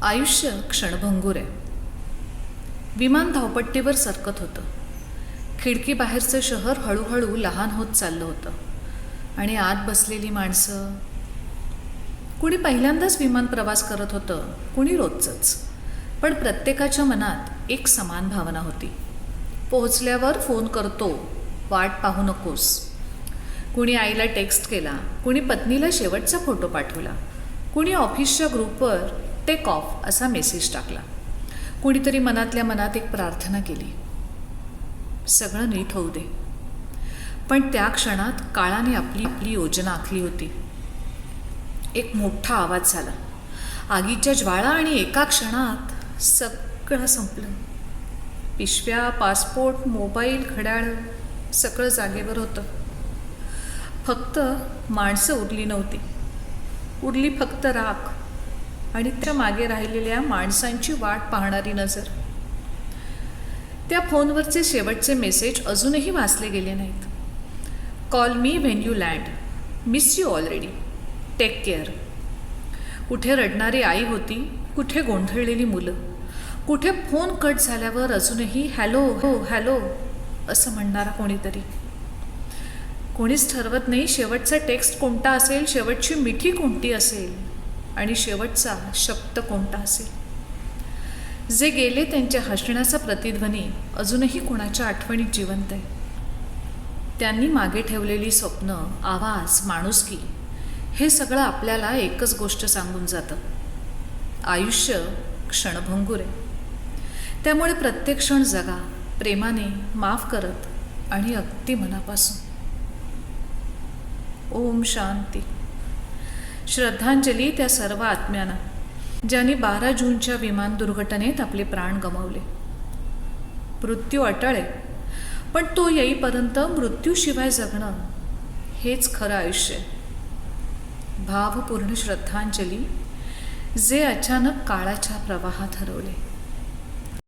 आयुष्य क्षणभंगूर आहे. विमान धावपट्टीवर सरकत होतं. खिडकीबाहेरचं शहर हळूहळू लहान होत चाललं होतं आणि आत बसलेली माणसं, कुणी पहिल्यांदाच विमान प्रवास करत होतं, कुणी रोजचंच. पण प्रत्येकाच्या मनात एक समान भावना होती. पोहोचल्यावर फोन करतो, वाट पाहू नकोस. कुणी आईला टेक्स्ट केला, कुणी पत्नीला शेवटचा फोटो पाठवला, कुणी ऑफिसच्या ग्रुपवर टेक ऑफ असा मेसेज टाकला. कुणीतरी मनातल्या मनात एक प्रार्थना केली, सगळं नीट होऊ दे. पण त्या क्षणात काळाने आपली योजना आखली होती. एक मोठा आवाज झाला, आगीच्या ज्वाळा, आणि एका क्षणात सगळं संपलं. पिशव्या, पासपोर्ट, मोबाईल, घड्याळ सगळं जागेवर होतं. फक्त माणसं उरली नव्हती. उरली फक्त राख आणि त्या मागे राहिलेल्या माणसांची वाट पाहणारी नजर. त्या फोनवरचे शेवटचे मेसेज अजूनही वाचले गेले नाहीत. Call me when you land, miss you already, take care. कुठे रडणारी आई होती, कुठे गोंधळलेली मुलं, कुठे फोन कट झाल्यावर अजूनही हॅलो हो हॅलो असं म्हणणारा कोणीतरी. कोणीच ठरवत नाही शेवटचा टेक्स्ट कोणता असेल, शेवटची मिठी कोणती असेल आणि शेवटचा शब्द कोणता असेल. जे गेले त्यांच्या हसण्याचा प्रतिध्वनी अजूनही कोणाच्या आठवणीत जिवंत आहे. त्यांनी मागे ठेवलेली स्वप्न, आवाज, माणुसकी, हे सगळं आपल्याला एकच गोष्ट सांगून जातं, आयुष्य क्षणभंगूर आहे. त्यामुळे प्रत्येक क्षण जगा, प्रेमाने, माफ करत आणि अगदी मनापासून. ओम शांती. श्रद्धांजली त्या सर्व आत्म्यांना ज्यांनी 12 जूनच्या विमान दुर्घटनेत आपले प्राण गमावले. मृत्यू अटळ आहे, पण तो येईपर्यंत मृत्यूशिवाय जगणं हेच खरं आयुष्य आहे. भावपूर्ण श्रद्धांजली जे अचानक काळाच्या प्रवाहात हरवले.